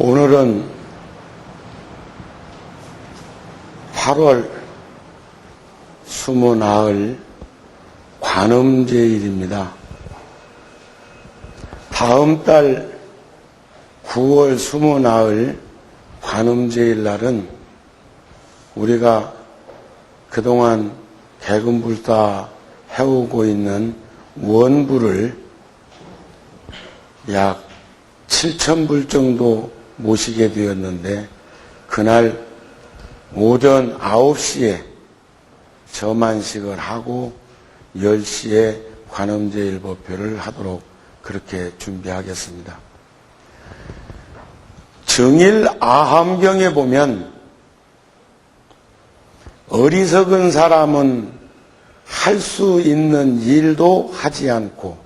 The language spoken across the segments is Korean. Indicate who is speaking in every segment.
Speaker 1: 오늘은 8월 20나흘 관음제일입니다. 다음 달 9월 20나흘 관음제일 날은 우리가 그동안 개근불다 해오고 있는 원부를 약 7,000불 정도 모시게 되었는데, 그날 오전 9시에 점안식을 하고 10시에 관음제일법회를 하도록 그렇게 준비하겠습니다. 정일 아함경에 보면 어리석은 사람은 할 수 있는 일도 하지 않고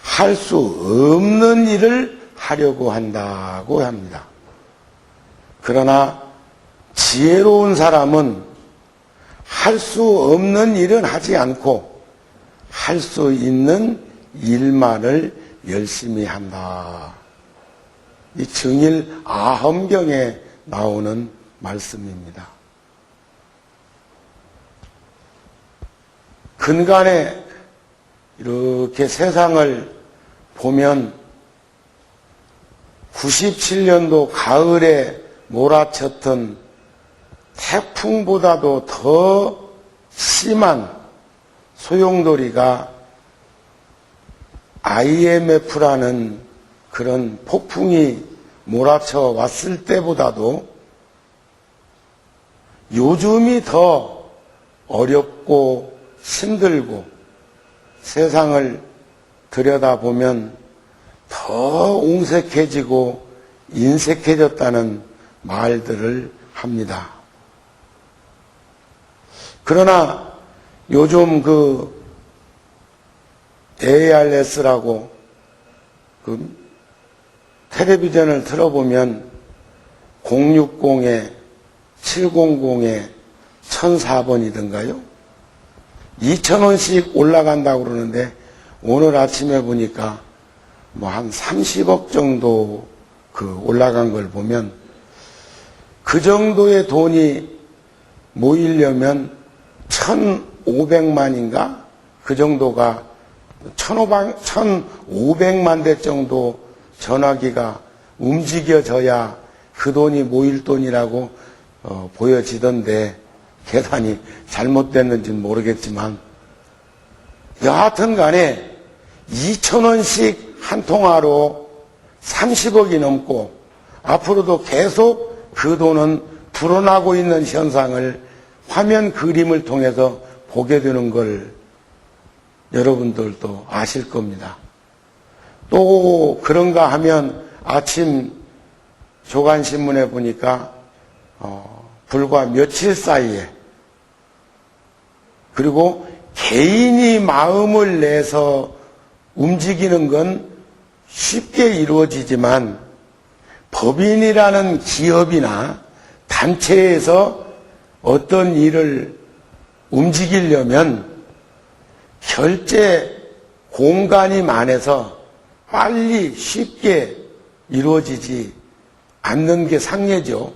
Speaker 1: 할 수 없는 일을 하려고 한다고 합니다. 그러나 지혜로운 사람은 할 수 없는 일은 하지 않고 할 수 있는 일만을 열심히 한다. 이 정일 아함경에 나오는 말씀입니다. 근간에 이렇게 세상을 보면 97년도 가을에 몰아쳤던 태풍보다도 더 심한 소용돌이가 IMF라는 그런 폭풍이 몰아쳐 왔을 때보다도 요즘이 더 어렵고 힘들고 세상을 들여다보면 더 옹색해지고 인색해졌다는 말들을 합니다. 그러나 요즘 그 ARS라고 그 텔레비전을 틀어보면 060에 700에 1004번이던가요? 2,000원씩 올라간다고 그러는데 오늘 아침에 보니까 뭐 한 30억 정도 그 올라간 걸 보면 그 정도의 돈이 모이려면 1,500만인가? 그 정도가 1,500만 대 정도 전화기가 움직여져야 그 돈이 모일 돈이라고 보여지던데 계산이 잘못됐는지는 모르겠지만 여하튼 간에 2,000원씩 한 통화로 30억이 넘고 앞으로도 계속 그 돈은 불어나고 있는 현상을 화면 그림을 통해서 보게 되는 걸 여러분들도 아실 겁니다. 또 그런가 하면 아침 조간신문에 보니까 불과 며칠 사이에, 그리고 개인이 마음을 내서 움직이는 건 쉽게 이루어지지만 법인이라는 기업이나 단체에서 어떤 일을 움직이려면 결제 공간이 많아서 빨리 쉽게 이루어지지 않는 게 상례죠.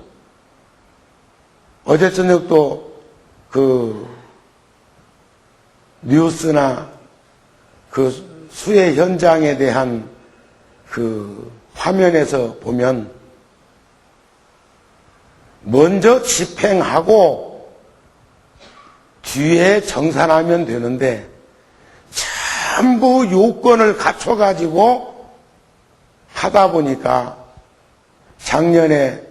Speaker 1: 어제 저녁도 그 뉴스나 그 수해 현장에 대한 그 화면에서 보면 먼저 집행하고 뒤에 정산하면 되는데 전부 요건을 갖춰가지고 하다 보니까 작년에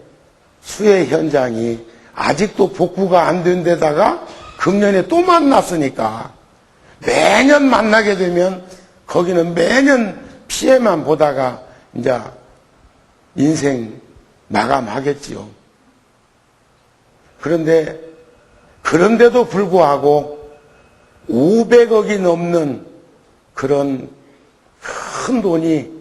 Speaker 1: 수해 현장이 아직도 복구가 안 된 데다가 금년에 또 만났으니까 매년 만나게 되면 거기는 매년 피해만 보다가 이제 인생 마감하겠지요. 그런데도 불구하고 500억이 넘는 그런 큰 돈이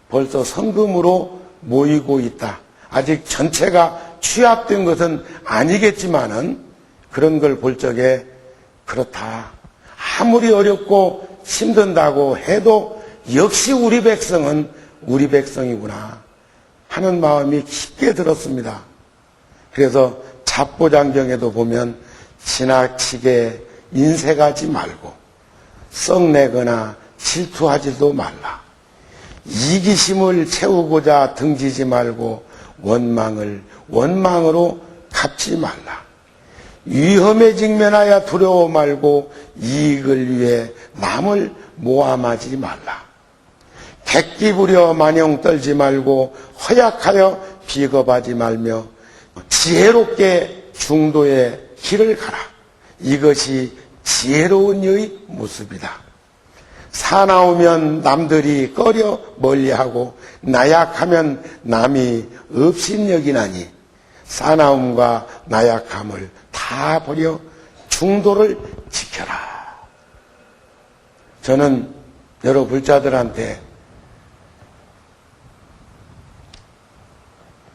Speaker 1: 벌써 성금으로 모이고 있다. 아직 전체가 취합된 것은 아니겠지만은 그런 걸 볼 적에 그렇다. 아무리 어렵고 힘든다고 해도 역시 우리 백성은 우리 백성이구나. 하는 마음이 깊게 들었습니다. 그래서 잡보장경에도 보면 지나치게 인색하지 말고 썩내거나 질투하지도 말라. 이기심을 채우고자 등지지 말고 원망을 원망으로 갚지 말라. 위험에 직면하여 두려워 말고 이익을 위해 남을 모함하지 말라. 객기 부려 만용 떨지 말고 허약하여 비겁하지 말며 지혜롭게 중도의 길을 가라. 이것이 지혜로운 이의 모습이다. 사나우면 남들이 꺼려 멀리하고 나약하면 남이 업신여기나니 사나움과 나약함을 다 버려 중도를 지켜라. 저는 여러 불자들한테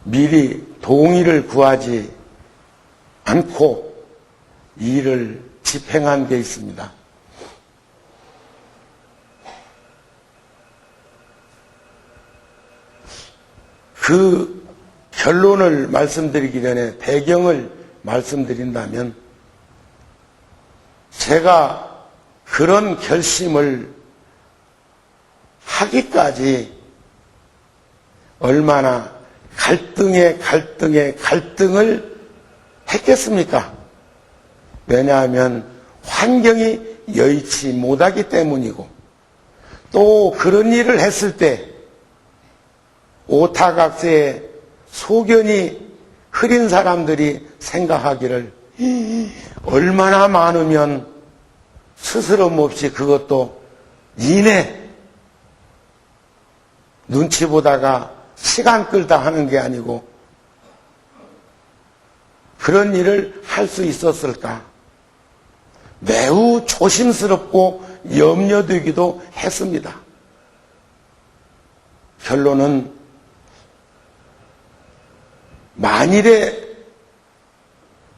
Speaker 1: 미리 동의를 구하지 않고 이 일을 집행한 게 있습니다. 그 결론을 말씀드리기 전에 배경을 말씀드린다면, 제가 그런 결심을 하기까지 얼마나 갈등을 했겠습니까? 왜냐하면 환경이 여의치 못하기 때문이고, 또 그런 일을 했을 때 오타각세의 소견이 흐린 사람들이 생각하기를 얼마나 많으면 스스럼 없이 그것도 이내 눈치 보다가 시간 끌다 하는 게 아니고 그런 일을 할 수 있었을까? 매우 조심스럽고 염려되기도 했습니다. 결론은 만일에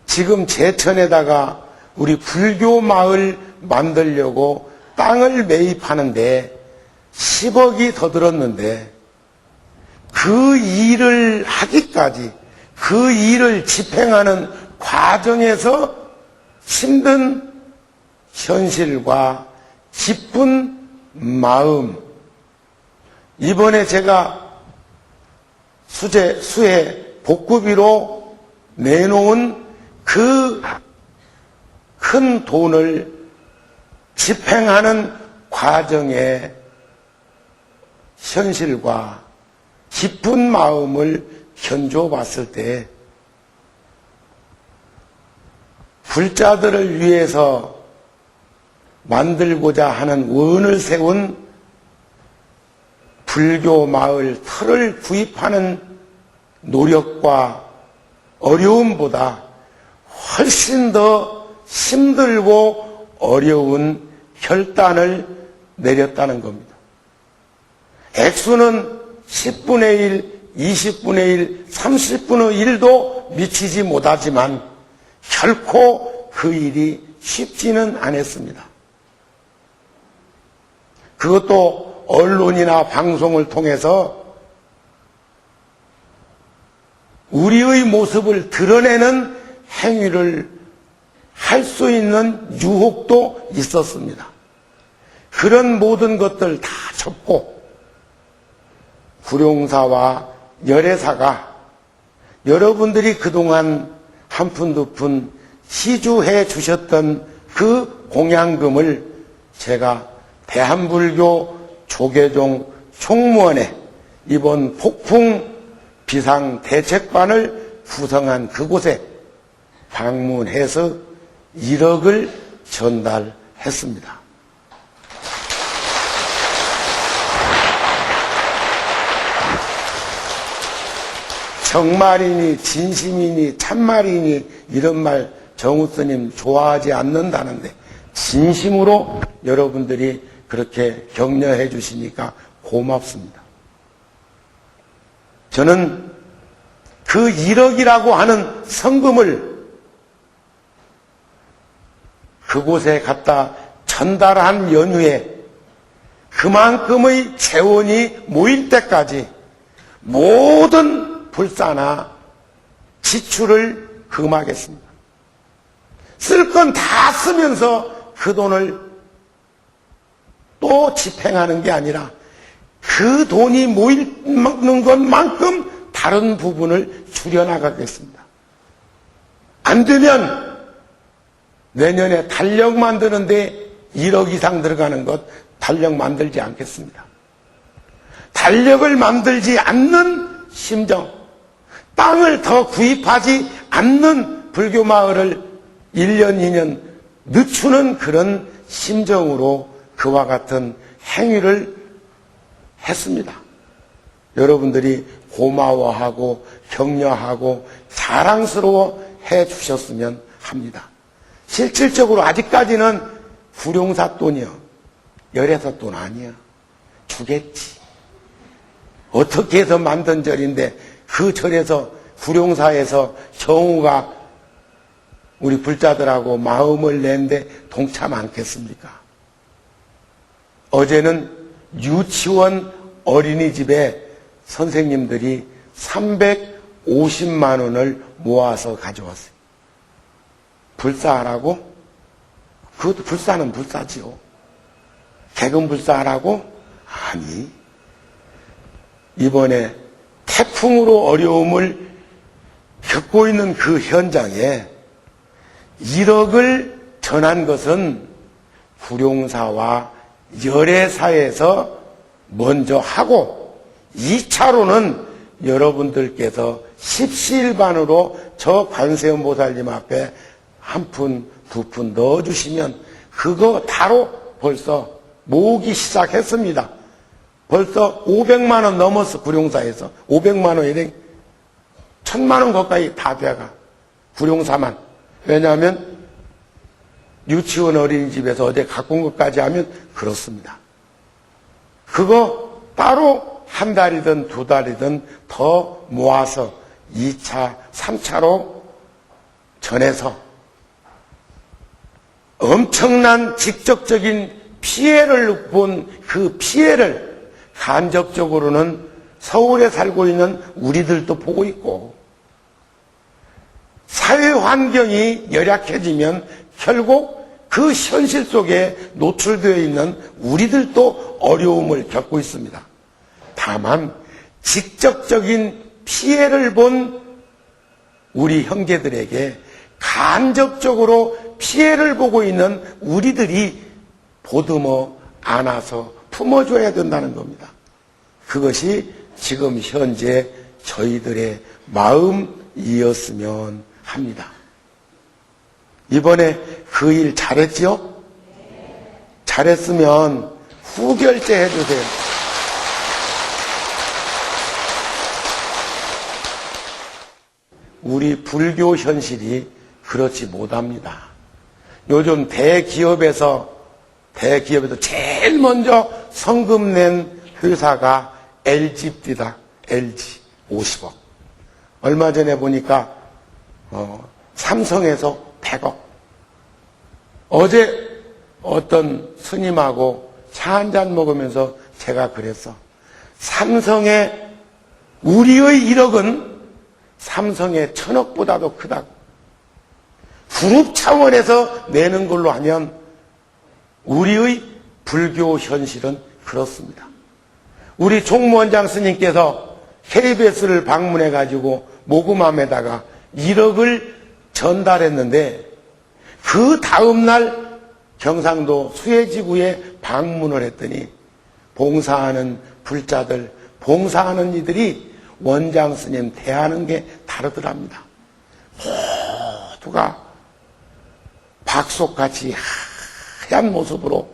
Speaker 1: 지금 제천에다가 우리 불교 마을 만들려고 땅을 매입하는데 10억이 더 들었는데 그 일을 하기까지, 그 일을 집행하는 과정에서 힘든 현실과 기쁜 마음, 이번에 제가 수해 복구비로 내놓은 그 큰 돈을 집행하는 과정의 현실과 기쁜 마음을 견줘봤을 때 불자들을 위해서 만들고자 하는 원을 세운 불교 마을 터를 구입하는 노력과 어려움보다 훨씬 더 힘들고 어려운 결단을 내렸다는 겁니다. 액수는 10분의 1, 20분의 1, 30분의 1도 미치지 못하지만 결코 그 일이 쉽지는 않았습니다. 그것도 언론이나 방송을 통해서 우리의 모습을 드러내는 행위를 할 수 있는 유혹도 있었습니다. 그런 모든 것들 다 접고 구룡사와 열애사가 여러분들이 그동안 한 푼 두 푼 시주해 주셨던 그 공양금을 제가 대한불교 조계종 총무원에 이번 폭풍 비상대책반을 구성한 그곳에 방문해서 1억을 전달했습니다. 정말이니 진심이니 참말이니 이런 말 정우 스님 좋아하지 않는다는데 진심으로 여러분들이 그렇게 격려해 주시니까 고맙습니다. 저는 그 1억이라고 하는 성금을 그곳에 갖다 전달한 연후에 그만큼의 재원이 모일 때까지 모든 불사나 지출을 금하겠습니다. 쓸 건 다 쓰면서 그 돈을 또 집행하는 게 아니라 그 돈이 모이는 것만큼 다른 부분을 줄여나가겠습니다. 안 되면 내년에 달력 만드는데 1억 이상 들어가는 것 달력 만들지 않겠습니다. 달력을 만들지 않는 심정, 땅을 더 구입하지 않는 불교 마을을 1년, 2년 늦추는 그런 심정으로 그와 같은 행위를 했습니다. 여러분들이 고마워하고 격려하고 자랑스러워 해 주셨으면 합니다. 실질적으로 아직까지는 구룡사 돈이요. 열애사 돈 아니야. 주겠지. 어떻게 해서 만든 절인데 그 절에서 구룡사에서 정우가 우리 불자들하고 마음을 낸데 동참 않겠습니까? 어제는 유치원 어린이집에 선생님들이 350만 원을 모아서 가져왔어요. 불사하라고? 그것도 불사는 불사지요. 개금 불사하라고? 아니. 이번에 태풍으로 어려움을 겪고 있는 그 현장에 1억을 전한 것은 구룡사와 열애사에서 먼저 하고 2차로는 여러분들께서 십시일반으로 저 관세음보살님 앞에 한 푼, 두 푼 넣어주시면 그거 다로 벌써 모으기 시작했습니다. 벌써 500만 원 넘었어. 구룡사에서 500만 원이 1000만 원 가까이 다 돼가. 구룡사만. 왜냐하면 유치원 어린이집에서 어제 갖고 온 것까지 하면 그렇습니다. 그거 따로 한 달이든 두 달이든 더 모아서 2차, 3차로 전해서 엄청난 직접적인 피해를 본 그 피해를 간접적으로는 서울에 살고 있는 우리들도 보고 있고 사회 환경이 열악해지면 결국 그 현실 속에 노출되어 있는 우리들도 어려움을 겪고 있습니다. 다만 직접적인 피해를 본 우리 형제들에게 간접적으로 피해를 보고 있는 우리들이 보듬어 안아서 품어줘야 된다는 겁니다. 그것이 지금 현재 저희들의 마음이었으면 합니다. 이번에 그 일 잘했지요? 잘했으면 후결제 해주세요. 우리 불교 현실이 그렇지 못합니다. 요즘 대기업에서 제일 먼저 성금 낸 회사가 LG입니다. LG 50억. 얼마 전에 보니까 삼성에서 100억. 어제 어떤 스님하고 차 한잔 먹으면서 제가 그랬어. 삼성의 우리의 1억은 삼성의 1000억보다도 크다고. 그룹 차원에서 내는 걸로 하면 우리의 불교 현실은 그렇습니다. 우리 종무원장 스님께서 KBS를 방문해가지고 모금함에다가 1억을 전달했는데 그 다음날 경상도 수해지구에 방문을 했더니 봉사하는 불자들, 봉사하는 이들이 원장 스님 대하는 게 다르더랍니다. 모두가 박속같이 하얀 모습으로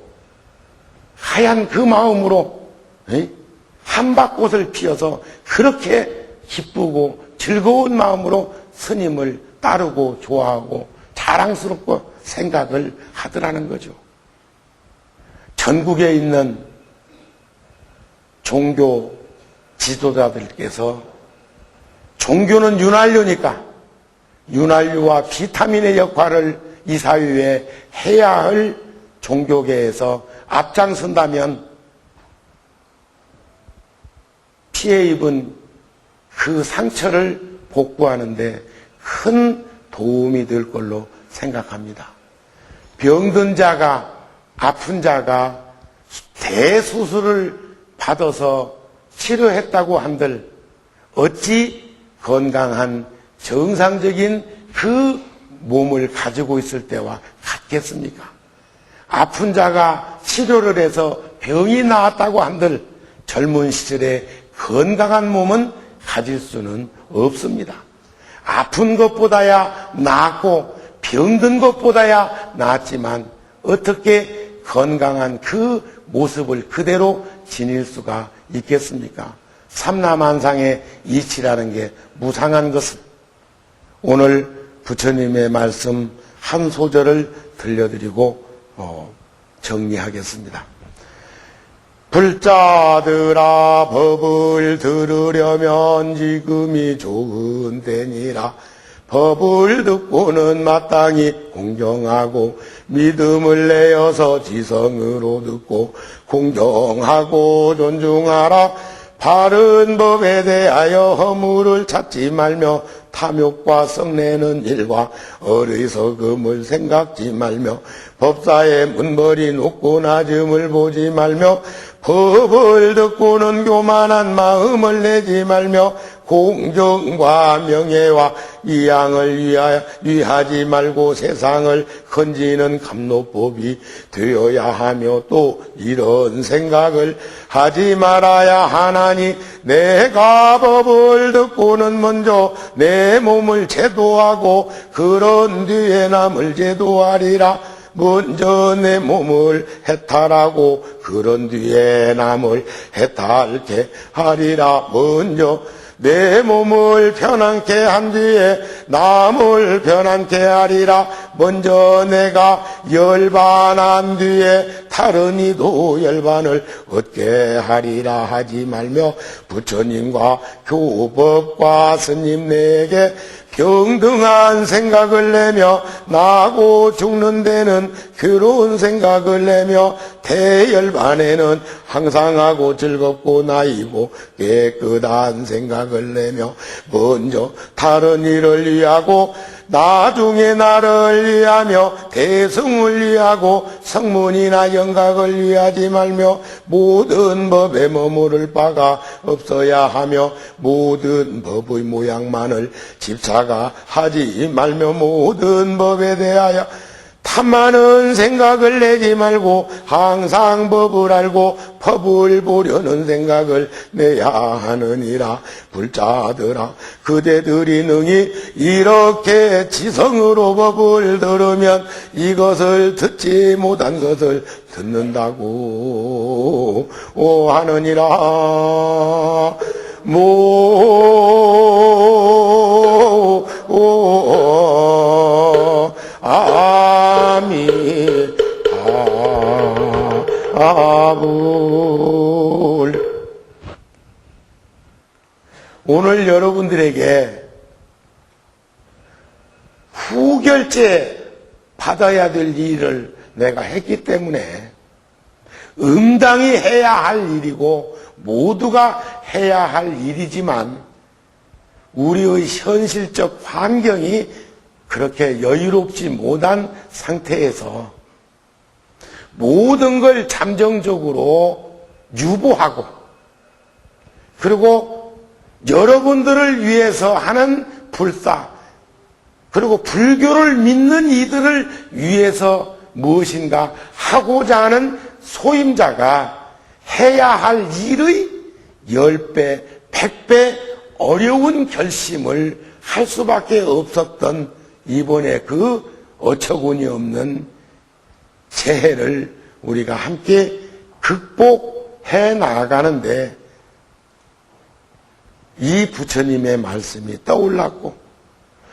Speaker 1: 하얀 그 마음으로 한박꽃을 피워서 그렇게 기쁘고 즐거운 마음으로 스님을 따르고 좋아하고 자랑스럽고 생각을 하더라는 거죠. 전국에 있는 종교 지도자들께서 종교는 윤활유니까 윤활유와 비타민의 역할을 이 사회에 해야 할 종교계에서 앞장선다면 피해 입은 그 상처를 복구하는데 큰 도움이 될 걸로 생각합니다. 병든 자가, 아픈 자가 대수술을 받아서 치료했다고 한들 어찌 건강한 정상적인 그 몸을 가지고 있을 때와 같겠습니까? 아픈 자가 치료를 해서 병이 나았다고 한들 젊은 시절에 건강한 몸은 가질 수는 없습니다. 아픈 것보다야 낫고 병든 것보다야 낫지만 어떻게 건강한 그 모습을 그대로 지닐 수가 있겠습니까? 삼라만상의 이치라는 게 무상한 것은 오늘 부처님의 말씀 한 소절을 들려드리고 정리하겠습니다. 불자들아 법을 들으려면 지금이 좋은 때니라. 법을 듣고는 마땅히 공경하고 믿음을 내어서 지성으로 듣고 공경하고 존중하라. 바른 법에 대하여 허물을 찾지 말며 탐욕과 썩내는 일과 어리석음을 생각지 말며 법사의 문벌이 높고 낮음을 보지 말며 법을 듣고는 교만한 마음을 내지 말며 공정과 명예와 위양을 위하지 말고 세상을 건지는 감로법이 되어야 하며 또 이런 생각을 하지 말아야 하나니 내가 법을 듣고는 먼저 내 몸을 제도하고 그런 뒤에 남을 제도하리라. 먼저 내 몸을 해탈하고 그런 뒤에 남을 해탈케 하리라. 먼저 내 몸을 편안케 한 뒤에 남을 편안케 하리라. 먼저 내가 열반한 뒤에 다른 이도 열반을 얻게 하리라 하지 말며 부처님과 교법과 스님네에게 평등한 생각을 내며 나고 죽는 데는 괴로운 생각을 내며 대열반에는 항상하고 즐겁고 나이고 깨끗한 생각을 내며 먼저 다른 일을 위하고 나중에 나를 위하며 대승을 위하고 성문이나 영각을 위하지 말며 모든 법에 머무를 바가 없어야 하며 모든 법의 모양만을 집사가 하지 말며 모든 법에 대하여 탐많은 생각을 내지 말고 항상 법을 알고 법을 보려는 생각을 내야 하느니라. 불자들아 그대들이 능히 이렇게 지성으로 법을 들으면 이것을 듣지 못한 것을 듣는다고 하느니라. 오늘 여러분들에게 후결제 받아야 될 일을 내가 했기 때문에 응당히 해야 할 일이고 모두가 해야 할 일이지만 우리의 현실적 환경이 그렇게 여유롭지 못한 상태에서 모든 걸 잠정적으로 유보하고 그리고 여러분들을 위해서 하는 불사 그리고 불교를 믿는 이들을 위해서 무엇인가 하고자 하는 소임자가 해야 할 일의 10배, 100배 어려운 결심을 할 수밖에 없었던 이번에 그 어처구니 없는 재해를 우리가 함께 극복해 나가는데 이 부처님의 말씀이 떠올랐고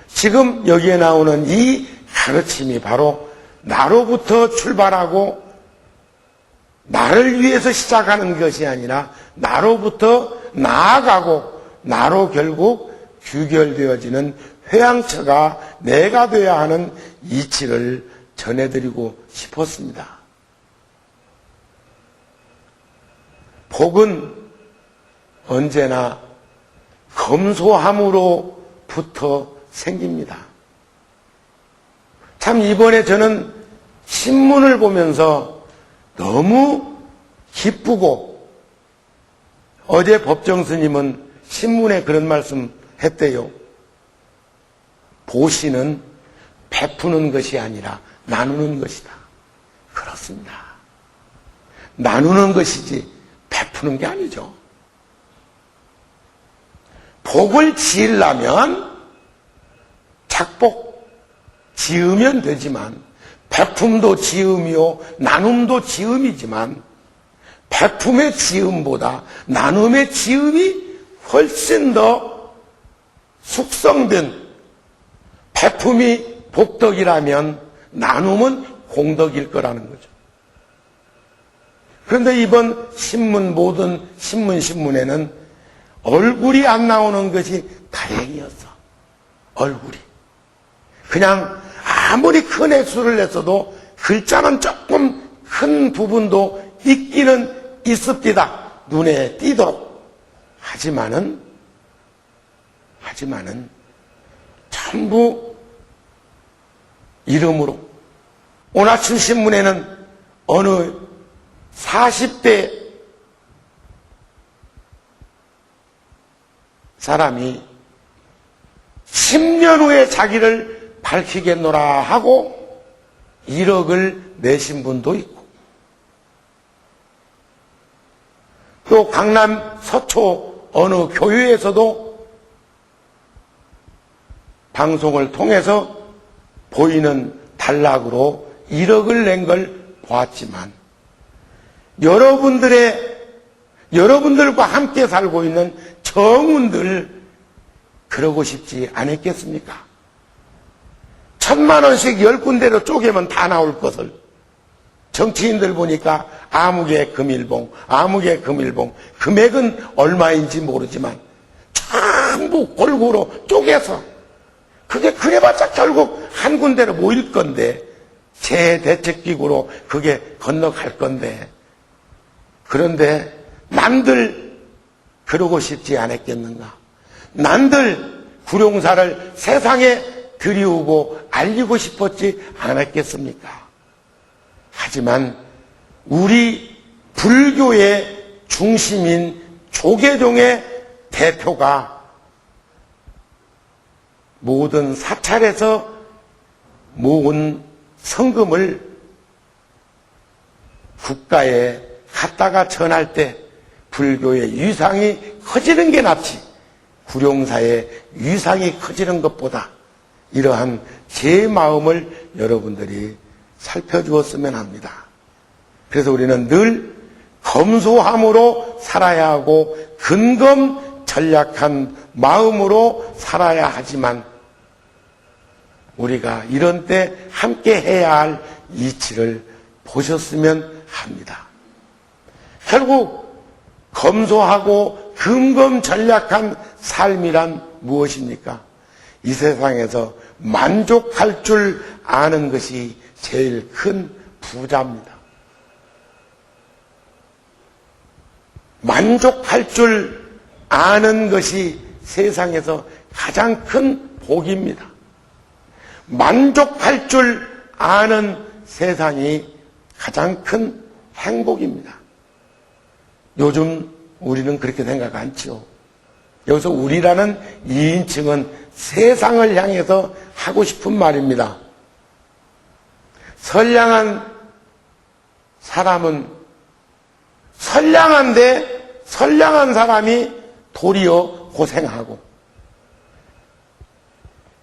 Speaker 1: 지금 여기에 나오는 이 가르침이 바로 나로부터 출발하고 나를 위해서 시작하는 것이 아니라 나로부터 나아가고 나로 결국 규결되어지는 회양처가 내가 되어야 하는 이치를 전해드리고 싶었습니다. 복은 언제나 검소함으로부터 생깁니다. 참 이번에 저는 신문을 보면서 너무 기쁘고, 어제 법정 스님은 신문에 그런 말씀 했대요. 보시는 베푸는 것이 아니라 나누는 것이다. 그렇습니다. 나누는 것이지 베푸는 게 아니죠. 복을 지으려면 착복 지으면 되지만, 베품도 지음이요 나눔도 지음이지만, 베품의 지음보다 나눔의 지음이 훨씬 더 숙성된, 베품이 복덕이라면 나눔은 공덕일 거라는 거죠. 그런데 이번 신문, 모든 신문에는 얼굴이 안 나오는 것이 다행이었어. 얼굴이. 그냥 아무리 큰 액수를 냈어도 글자는 조금 큰 부분도 있기는 있습니다. 눈에 띄도록. 하지만은 전부 이름으로. 오늘 아침 신문에는 어느 40대 사람이 10년 후에 자기를 밝히겠노라 하고 1억을 내신 분도 있고, 또 강남 서초 어느 교회에서도 방송을 통해서 보이는 단락으로 1억을 낸 걸 보았지만, 여러분들과 함께 살고 있는 정운들 그러고 싶지 않았겠습니까? 1,000만 원씩 10군데로 쪼개면 다 나올 것을, 정치인들 보니까 아무개 금일봉, 금액은 얼마인지 모르지만 전부 골고루 쪼개서, 그게 그래봤자 결국 한 군데로 모일 건데, 재대책기구로 그게 건너갈 건데, 그런데 남들 그러고 싶지 않았겠는가? 남들 구룡사를 세상에 들이우고 알리고 싶었지 않았겠습니까? 하지만 우리 불교의 중심인 조계종의 대표가 모든 사찰에서 모은 성금을 국가에 갖다가 전할 때 불교의 위상이 커지는 게 낫지, 구룡사의 위상이 커지는 것보다, 이러한 제 마음을 여러분들이 살펴주었으면 합니다. 그래서 우리는 늘 검소함으로 살아야 하고 근검전략한 마음으로 살아야 하지만, 우리가 이런 때 함께 해야 할 이치를 보셨으면 합니다. 결국 검소하고 근검전략한 삶이란 무엇입니까? 이 세상에서 만족할 줄 아는 것이 제일 큰 부자입니다. 만족할 줄 아는 것이 세상에서 가장 큰 복입니다. 만족할 줄 아는 세상이 가장 큰 행복입니다. 요즘 우리는 그렇게 생각 않죠. 여기서 우리라는 2인칭은 세상을 향해서 하고 싶은 말입니다. 선량한 사람은 선량한데, 선량한 사람이 도리어 고생하고,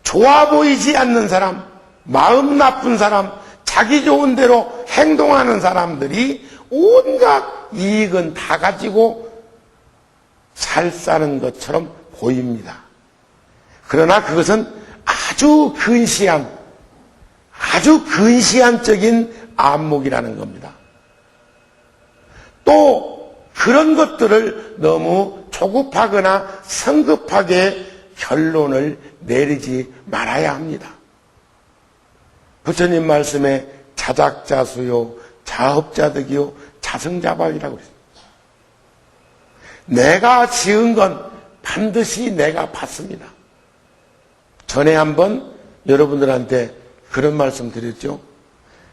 Speaker 1: 좋아 보이지 않는 사람, 마음 나쁜 사람, 자기 좋은 대로 행동하는 사람들이 온갖 이익은 다 가지고 잘 사는 것처럼 보입니다. 그러나 그것은 아주 근시안적인 안목이라는 겁니다. 또 그런 것들을 너무 조급하거나 성급하게 결론을 내리지 말아야 합니다. 부처님 말씀에 자작자수요, 자업자득이요, 자승자박이라고 그랬습니다. 내가 지은 건 반드시 내가 받습니다. 전에 한번 여러분들한테 그런 말씀 드렸죠.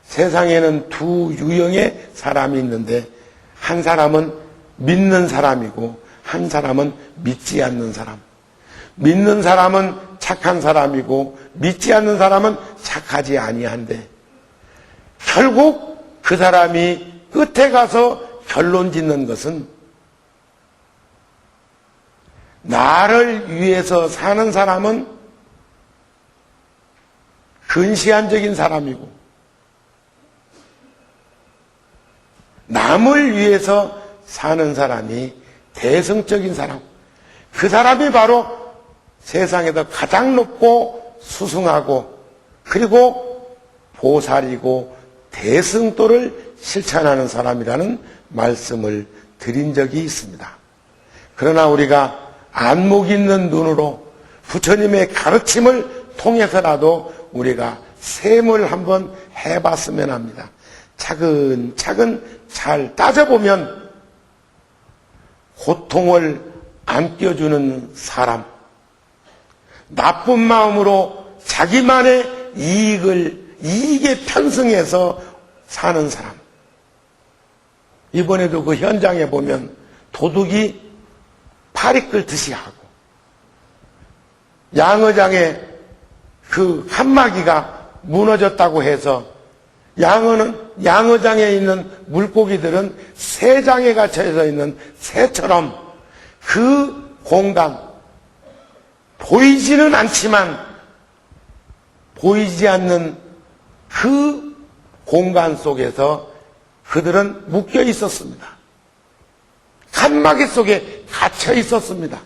Speaker 1: 세상에는 두 유형의 사람이 있는데 한 사람은 믿는 사람이고 한 사람은 믿지 않는 사람. 믿는 사람은 착한 사람이고 믿지 않는 사람은 착하지 아니한데 결국 그 사람이 끝에 가서 결론 짓는 것은 나를 위해서 사는 사람은 근시안적인 사람이고 남을 위해서 사는 사람이 대승적인 사람. 그 사람이 바로 세상에서 가장 높고 수승하고 그리고 보살이고 대승도를 실천하는 사람이라는 말씀을 드린 적이 있습니다. 그러나 우리가 안목 있는 눈으로 부처님의 가르침을 통해서라도 우리가 셈을 한번 해봤으면 합니다. 차근차근 잘 따져보면 고통을 안겨주는 사람, 나쁜 마음으로 자기만의 이익에 편승해서 사는 사람. 이번에도 그 현장에 보면 도둑이 파리 끓듯이 하고 양어장에 그 칸막이가 무너졌다고 해서 양어장에 있는 물고기들은 새장에 갇혀져 있는 새처럼 그 공간, 보이지는 않지만 보이지 않는 그 공간 속에서 그들은 묶여 있었습니다. 칸막이 속에 갇혀 있었습니다.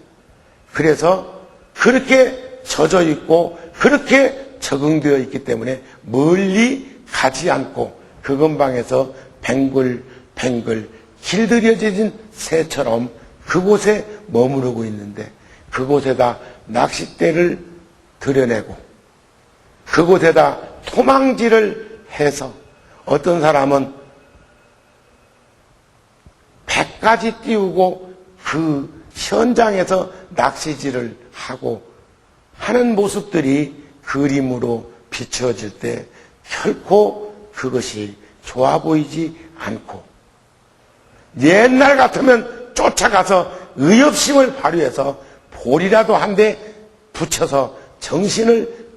Speaker 1: 그래서 그렇게 젖어 있고 그렇게 적응되어 있기 때문에 멀리 가지 않고 그 근방에서 뱅글뱅글 길들여진 새처럼 그곳에 머무르고 있는데 그곳에다 낚싯대를 들여내고 그곳에다 토망질을 해서 어떤 사람은 100가지 띄우고 그 현장에서 낚시질을 하고 하는 모습들이 그림으로 비춰질 때 결코 그것이 좋아 보이지 않고 옛날 같으면 쫓아가서 의협심을 발휘해서 볼이라도 한 대 붙여서 정신을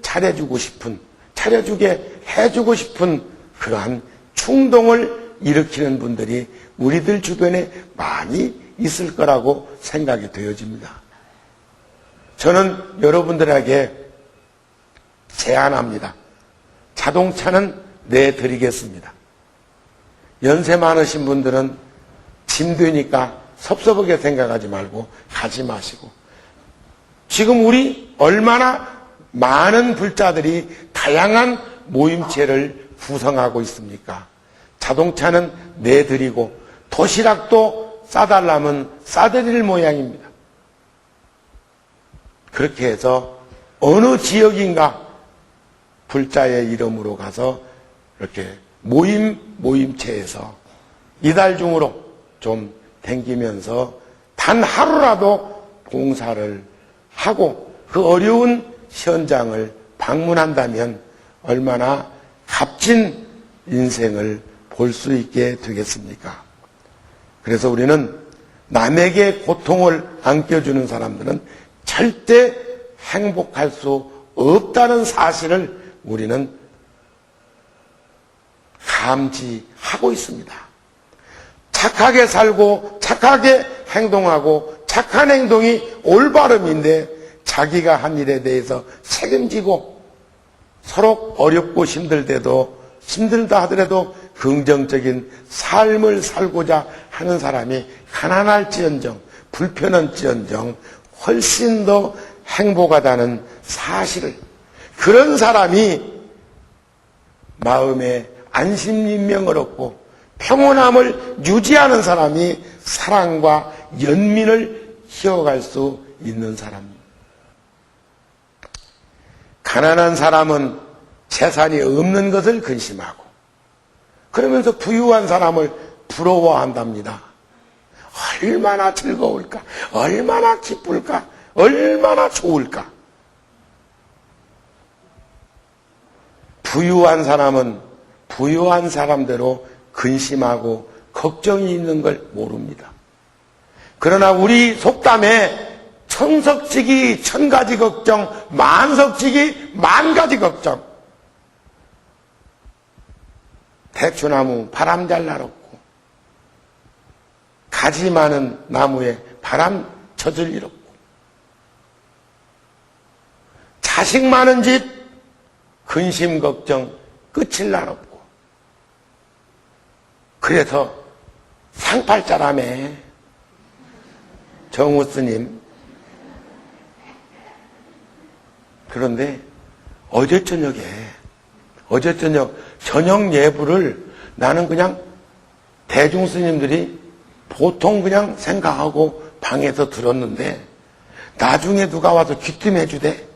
Speaker 1: 차려주게 해주고 싶은 그러한 충동을 일으키는 분들이 우리들 주변에 많이 있을 거라고 생각이 되어집니다. 저는 여러분들에게 제안합니다. 자동차는 내드리겠습니다. 연세 많으신 분들은 짐 되니까 섭섭하게 생각하지 말고 가지 마시고 지금 우리 얼마나 많은 불자들이 다양한 모임체를 구성하고 있습니까? 자동차는 내드리고 도시락도 싸달라면 싸드릴 모양입니다. 그렇게 해서 어느 지역인가 불자의 이름으로 가서 이렇게 모임체에서 이달 중으로 좀 댕기면서 단 하루라도 봉사를 하고 그 어려운 현장을 방문한다면 얼마나 값진 인생을 볼 수 있게 되겠습니까? 그래서 우리는 남에게 고통을 안겨주는 사람들은 절대 행복할 수 없다는 사실을 우리는 감지하고 있습니다. 착하게 살고 착하게 행동하고 착한 행동이 올바름인데 자기가 한 일에 대해서 책임지고 서로 어렵고 힘들다 하더라도 긍정적인 삶을 살고자 하는 사람이 가난할지언정 불편할지언정 훨씬 더 행복하다는 사실을 그런 사람이 마음에 안심인명을 얻고 평온함을 유지하는 사람이 사랑과 연민을 키워갈 수 있는 사람입니다. 가난한 사람은 재산이 없는 것을 근심하고 그러면서 부유한 사람을 부러워한답니다. 얼마나 즐거울까? 얼마나 기쁠까? 얼마나 좋을까? 부유한 사람은 부유한 사람대로 근심하고 걱정이 있는 걸 모릅니다. 그러나 우리 속담에 천석지기 천가지 걱정, 만석지기 만가지 걱정. 대추나무 바람 잘 날 없고, 가지 많은 나무에 바람 젖을 일 없고, 자식 많은 집 근심 걱정 끝일 날 없고. 그래서 상팔자라며 정우 스님. 그런데 어제 저녁 예불을 나는 그냥 대중 스님들이 보통 그냥 생각하고 방에서 들었는데, 나중에 누가 와서 귀뜸해 주대.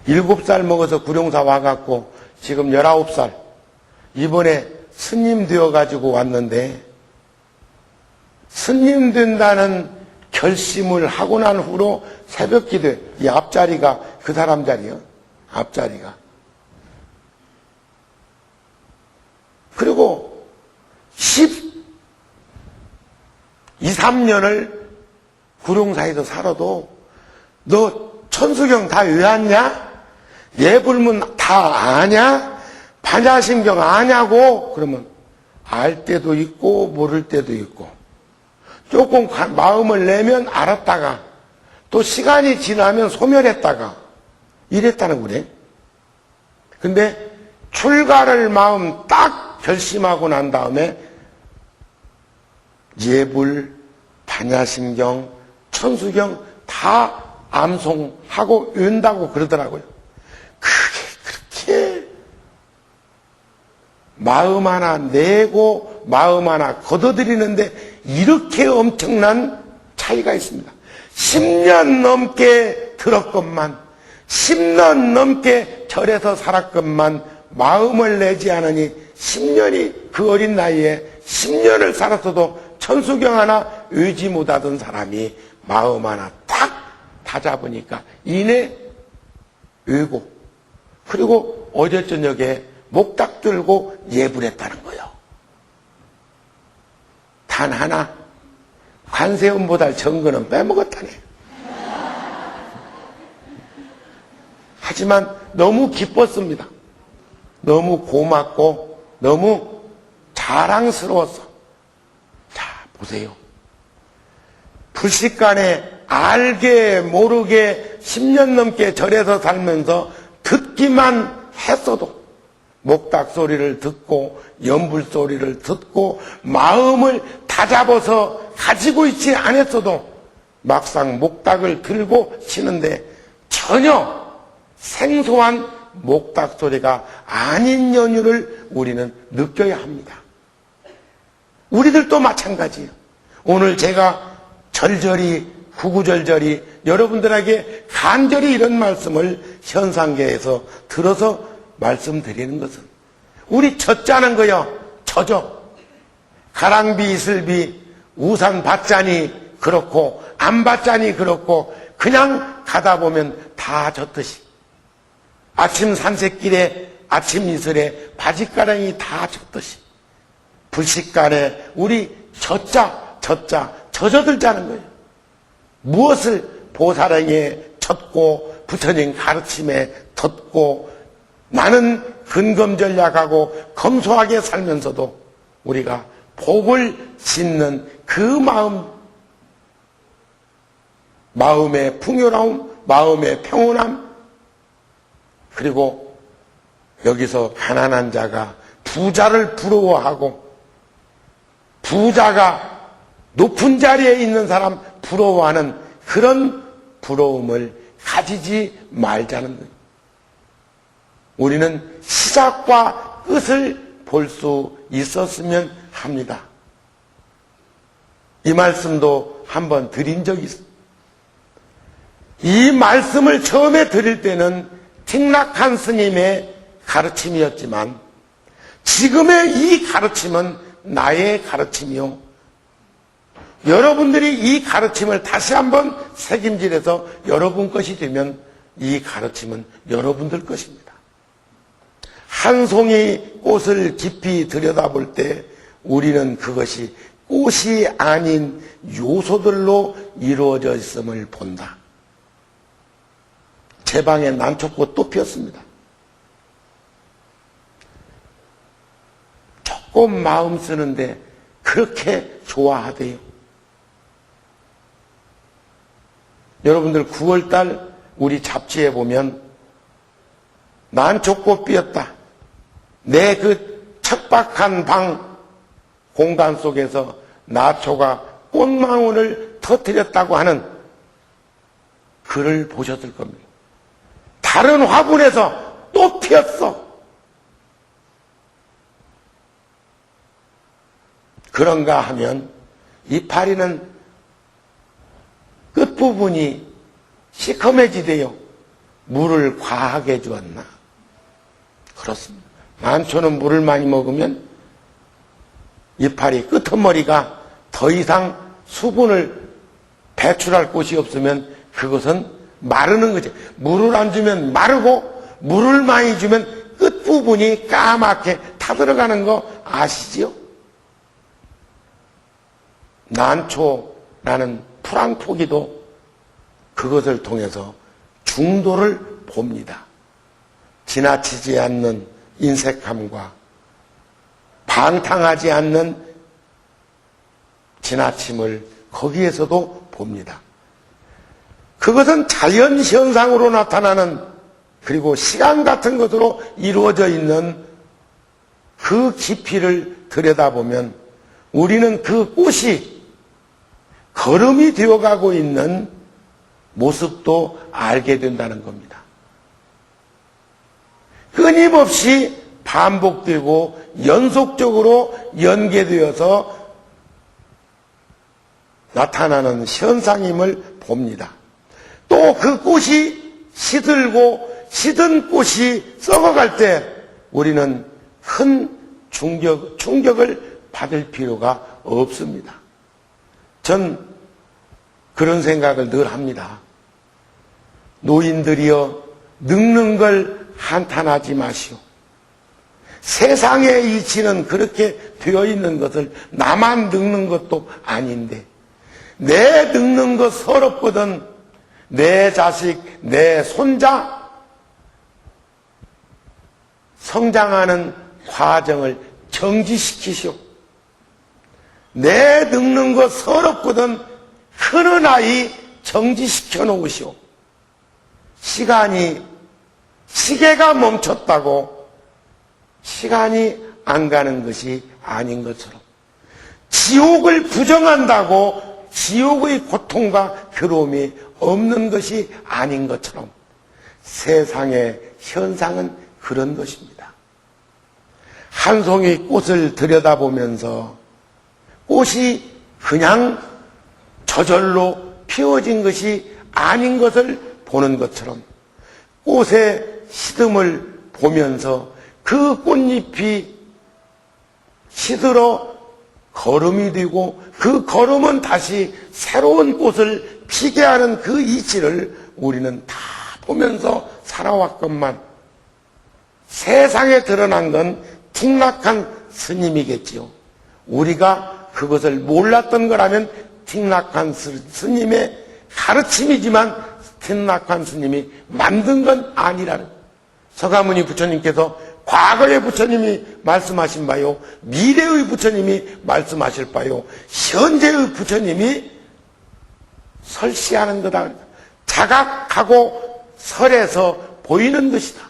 Speaker 1: 7살 먹어서 구룡사 와갖고 지금 19살 이번에 스님 되어가지고 왔는데, 스님 된다는 결심을 하고 난 후로 새벽 기도, 이 앞자리가 그 사람 자리요. 앞자리가. 그리고 12, 13년을 구룡사에서 살아도 너 천수경 다 외웠냐? 예불문 다 아냐? 반야심경 아냐고? 그러면 알 때도 있고 모를 때도 있고, 조금 마음을 내면 알았다가 또 시간이 지나면 소멸했다가 이랬다는 거래. 근데 출가를 마음 딱 결심하고 난 다음에 예불, 반야심경, 천수경 다 암송하고 외운다고 그러더라고요. 그렇게 마음 하나 내고 마음 하나 걷어들이는데 이렇게 엄청난 차이가 있습니다. 10년 넘게 들었건만, 10년 넘게 절에서 살았건만 마음을 내지 않으니 10년이, 그 어린 나이에 10년을 살았어도 천수경 하나 외지 못하던 사람이 마음 하나 딱 다잡으니까 이내 외고, 그리고 어제 저녁에 목닥 들고 예불했다는 거예요. 단 하나, 관세음보다 정거는 빼먹었다네. 하지만 너무 기뻤습니다. 너무 고맙고 너무 자랑스러웠어. 자, 보세요. 불식간에 알게 모르게 10년 넘게 절에서 살면서 듣기만 했어도, 목닥 소리를 듣고 연불 소리를 듣고 마음을 다잡아서 가지고 있지 않았어도 막상 목닥을 들고 치는데 전혀 생소한 목닥 소리가 아닌 연유를 우리는 느껴야 합니다. 우리들도 마찬가지예요. 오늘 제가 절절히, 구구절절히 여러분들에게 간절히 이런 말씀을 현상계에서 들어서 말씀드리는 것은, 우리 젖자는 거요, 젖어. 가랑비, 이슬비, 우산 받자니 그렇고 안 받자니 그렇고 그냥 가다 보면 다 젖듯이, 아침 산책길에 아침 이슬에 바지가랑이 다 젖듯이 불식간에 우리 젖어들자는 거예요. 무엇을 보살에게 젖고 부처님 가르침에 덧고 나는 근검전략하고 검소하게 살면서도 우리가 복을 짓는 그 마음의 풍요로움, 마음의 평온함, 그리고 여기서 가난한 자가 부자를 부러워하고 부자가 높은 자리에 있는 사람 부러워하는 그런 부러움을 가지지 말자는 거예요. 우리는 시작과 끝을 볼 수 있었으면 합니다. 이 말씀도 한번 드린 적이 있습니다. 이 말씀을 처음에 드릴 때는 틱낙한 스님의 가르침이었지만 지금의 이 가르침은 나의 가르침이요, 여러분들이 이 가르침을 다시 한번 새김질해서 여러분 것이 되면 이 가르침은 여러분들 것입니다. 한 송이 꽃을 깊이 들여다볼 때 우리는 그것이 꽃이 아닌 요소들로 이루어져 있음을 본다. 제 방에 난초꽃 또 피었습니다. 조금 마음 쓰는데 그렇게 좋아하대요. 여러분들 9월달 우리 잡지에 보면 난초꽃 피었다. 내 그 척박한 방 공간 속에서 나초가 꽃망울을 터뜨렸다고 하는 글을 보셨을 겁니다. 다른 화분에서 또 피었어. 그런가 하면 이파리는 끝부분이 시커매지대요. 물을 과하게 주었나? 그렇습니다. 난초는 물을 많이 먹으면 이파리 끄트머리가 더 이상 수분을 배출할 곳이 없으면 그것은 마르는 거지. 물을 안 주면 마르고 물을 많이 주면 끝부분이 까맣게 타들어가는 거 아시지요? 난초라는 푸랑포기도 그것을 통해서 중도를 봅니다. 지나치지 않는 인색함과 방탕하지 않는 지나침을 거기에서도 봅니다. 그것은 자연현상으로 나타나는, 그리고 시간 같은 것으로 이루어져 있는 그 깊이를 들여다보면 우리는 그 꽃이 걸음이 되어가고 있는 모습도 알게 된다는 겁니다. 끊임없이 반복되고 연속적으로 연계되어서 나타나는 현상임을 봅니다. 또 그 꽃이 시들고 시든 꽃이 썩어갈 때 우리는 큰 충격을 받을 필요가 없습니다. 전 그런 생각을 늘 합니다. 노인들이여 늙는 걸 한탄하지 마시오. 세상의 이치는 그렇게 되어 있는 것을 나만 늙는 것도 아닌데 내 늙는 것 서럽거든 내 자식, 내 손자 성장하는 과정을 정지시키시오. 내 늙는 것 서럽거든 크는 아이 정지시켜 놓으시오. 시계가 멈췄다고 시간이 안 가는 것이 아닌 것처럼, 지옥을 부정한다고 지옥의 고통과 괴로움이 없는 것이 아닌 것처럼 세상의 현상은 그런 것입니다. 한 송이 꽃을 들여다보면서 꽃이 그냥 저절로 피어진 것이 아닌 것을 보는 것처럼 꽃의 시듬을 보면서 그 꽃잎이 시들어 거름이 되고 그 거름은 다시 새로운 꽃을 피게 하는 그 이치를 우리는 다 보면서 살아왔건만 세상에 드러난 건 틱낙한 스님이겠지요. 우리가 그것을 몰랐던 거라면 틱낙한 스님의 가르침이지만 틱낙한 스님이 만든 건 아니라는, 서가모니 부처님께서 과거의 부처님이 말씀하신 바요, 미래의 부처님이 말씀하실 바요, 현재의 부처님이 설시하는 거다. 자각하고 설에서 보이는 것이다.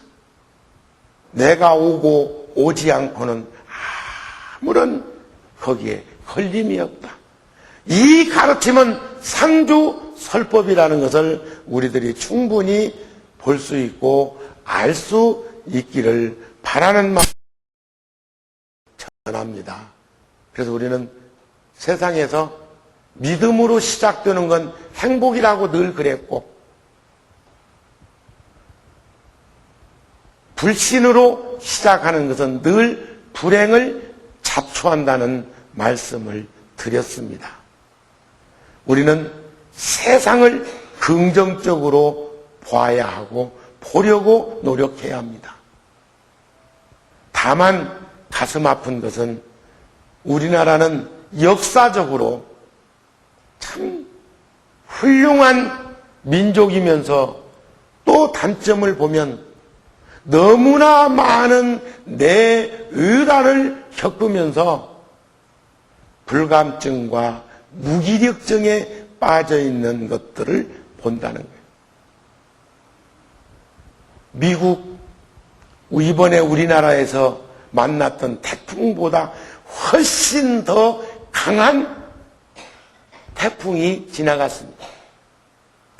Speaker 1: 내가 오고 오지 않고는 아무런 거기에 걸림이 없다. 이 가르침은 상주설법이라는 것을 우리들이 충분히 볼 수 있고 알 수 있기를 바라는 마음 전합니다. 그래서 우리는 세상에서 믿음으로 시작되는 건 행복이라고 늘 그랬고, 불신으로 시작하는 것은 늘 불행을 자초한다는 말씀을 드렸습니다. 우리는 세상을 긍정적으로 봐야 하고 보려고 노력해야 합니다. 다만 가슴 아픈 것은 우리나라는 역사적으로 참 훌륭한 민족이면서 또 단점을 보면 너무나 많은 내의란을 겪으면서 불감증과 무기력증에 빠져 있는 것들을 본다는 거예요. 미국, 이번에 우리나라에서 만났던 태풍보다 훨씬 더 강한 태풍이 지나갔습니다.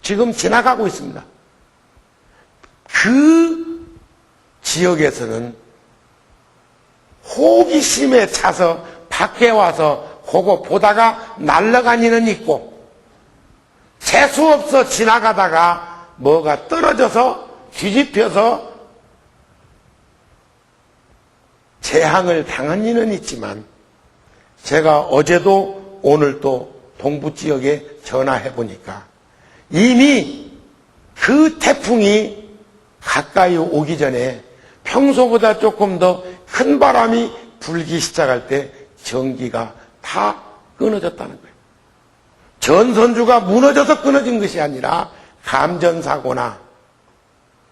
Speaker 1: 지금 지나가고 있습니다. 그 지역에서는 호기심에 차서 밖에 와서 그거 보다가 날아간 이는 있고, 재수없어 지나가다가 뭐가 떨어져서 뒤집혀서 재앙을 당한 이는 있지만, 제가 어제도 오늘도 동부 지역에 전화해 보니까 이미 그 태풍이 가까이 오기 전에 평소보다 조금 더 큰 바람이 불기 시작할 때 전기가 다 끊어졌다는 거예요. 전선주가 무너져서 끊어진 것이 아니라 감전사고나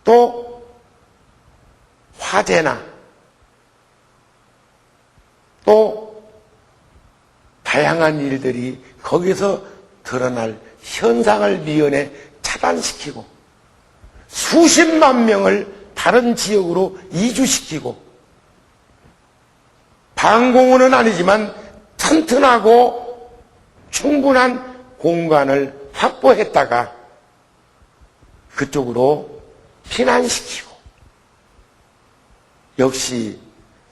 Speaker 1: 또 화재나 또 다양한 일들이 거기서 드러날 현상을 미연에 차단시키고 수십만 명을 다른 지역으로 이주시키고, 방공호는 아니지만 튼튼하고 충분한 공간을 확보했다가 그쪽으로 피난시키고, 역시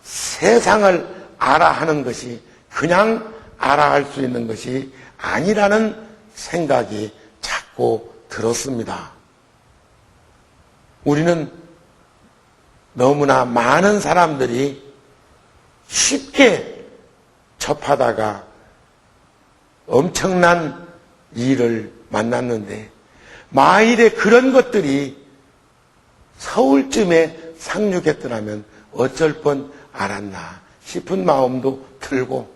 Speaker 1: 세상을 알아하는 것이 그냥 알아할 수 있는 것이 아니라는 생각이 자꾸 들었습니다. 우리는 너무나 많은 사람들이 쉽게 접하다가 엄청난 일을 만났는데, 만일에 그런 것들이 서울쯤에 상륙했더라면 어쩔 뻔 알았나 싶은 마음도 들고,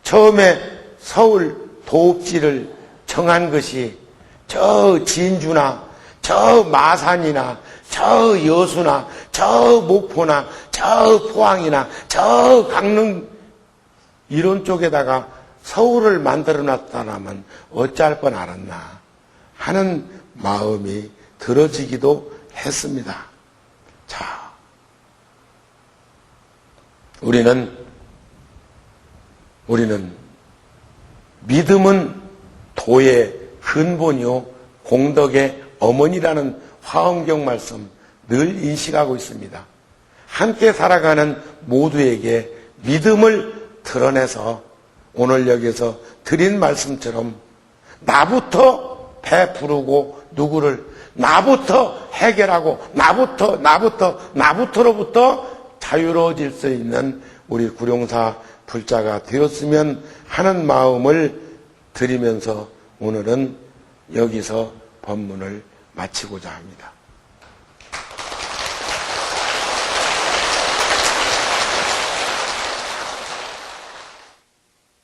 Speaker 1: 처음에 서울 도읍지를 정한 것이 저 진주나 저 마산이나 저 여수나 저 목포나 저 포항이나 저 강릉 이런 쪽에다가 서울을 만들어 놨다면 어찌할 뻔 알았나 하는 마음이 들어지기도 했습니다. 자, 우리는 믿음은 도의 근본이요 공덕의 어머니라는 화엄경 말씀 늘 인식하고 있습니다. 함께 살아가는 모두에게 믿음을 드러내서 오늘 여기서 드린 말씀처럼 나부터 베푸르고 누구를 나부터 해결하고 나부터로부터 자유로워질 수 있는 우리 구룡사 불자가 되었으면 하는 마음을 드리면서 오늘은 여기서 법문을 마치고자 합니다.